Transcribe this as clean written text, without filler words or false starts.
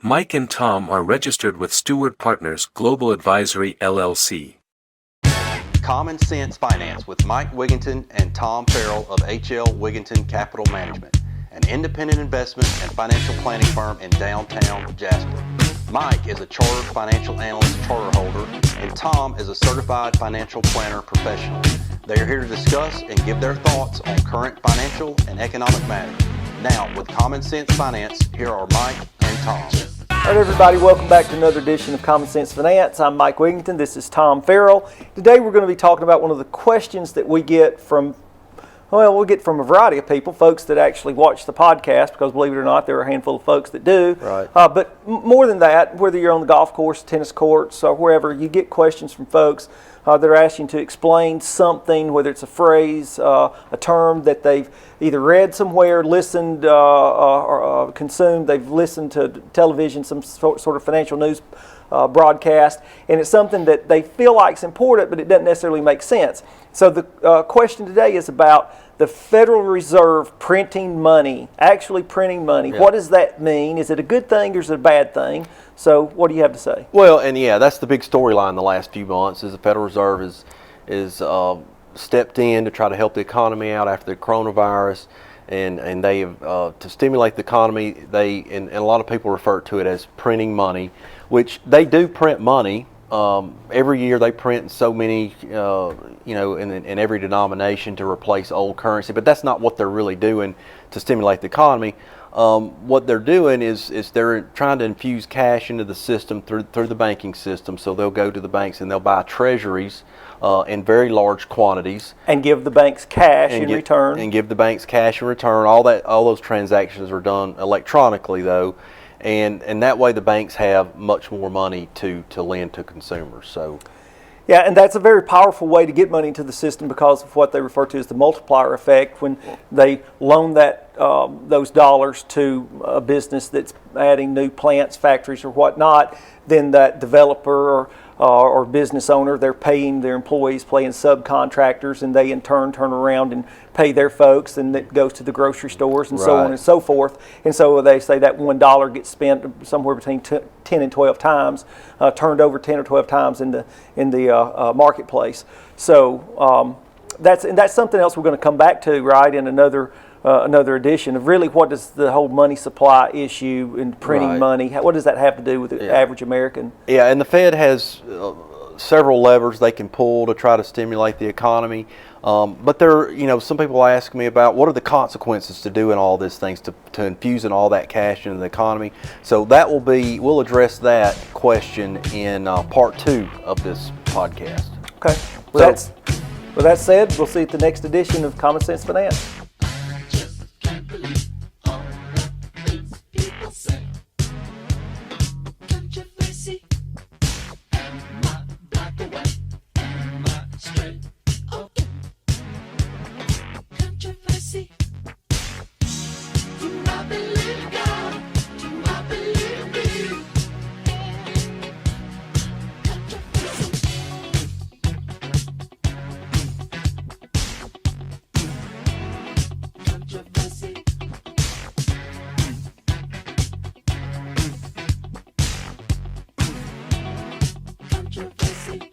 Mike and Tom are registered with Stewart Partners Global Advisory LLC. Common Sense Finance with Mike Wiginton and Tom Farrell of HL Wiginton Capital Management, an independent investment and financial planning firm in downtown Jasper. Mike is a chartered financial analyst charter holder, and Tom is a certified financial planner professional. They are here to discuss and give their thoughts on current financial and economic matters. Now, with Common Sense Finance, here are Mike and Tom. All right, everybody, welcome back to another edition of Common Sense Finance. I'm Mike Wiginton. This is Tom Farrell. Today we're going to be talking about one of the questions that we get from, we'll get from a variety of people, folks that actually watch the podcast, because believe it or not, there are a handful of folks that do. Right. But more than that, whether you're on the golf course, tennis courts, or wherever, you get questions from folks that are asking to explain something, whether it's a phrase, a term that they've either read somewhere, listened, or consumed. They've listened to television, some sort of financial news broadcast, and it's something that they feel like is important, but it doesn't necessarily make sense. So the question today is about the Federal Reserve printing money, actually printing money. Yeah. What does that mean? Is it a good thing or is it a bad thing? So what do you have to say? Well, and yeah, that's the big storyline the last few months is the Federal Reserve is stepped in to try to help the economy out after the coronavirus, and they have to stimulate the economy. And a lot of people refer to it as printing money, which they do print money. Every year they print so many, in every denomination to replace old currency, but that's not what they're really doing to stimulate the economy. What they're doing is they're trying to infuse cash into the system through the banking system. So they'll go to the banks and they'll buy treasuries in very large quantities and give the banks cash in return. And give the banks cash in return. All those transactions are done electronically, though. And that way the banks have much more money to lend to consumers. So, yeah, and that's a very powerful way to get money into the system because of what they refer to as the multiplier effect. When they loan those dollars to a business that's adding new plants, factories, or whatnot, then that developer or business owner, they're paying their employees, paying subcontractors, and they in turn turn around and pay their folks, and it goes to the grocery stores and so on and so forth. And so they say that $1 gets spent somewhere between 10 and 12 times, turned over 10 or 12 times in the marketplace. So that's something else we're going to come back to, right, in another edition of really what does the whole money supply issue and printing money, what does that have to do with the average American? Yeah, and the Fed has several levers they can pull to try to stimulate the economy. But some people ask me about what are the consequences to doing all these things, to infusing all that cash into the economy. So we'll address that question in part 2 of this podcast. Okay. With that said, we'll see you at the next edition of Common Sense Finance. Controversy.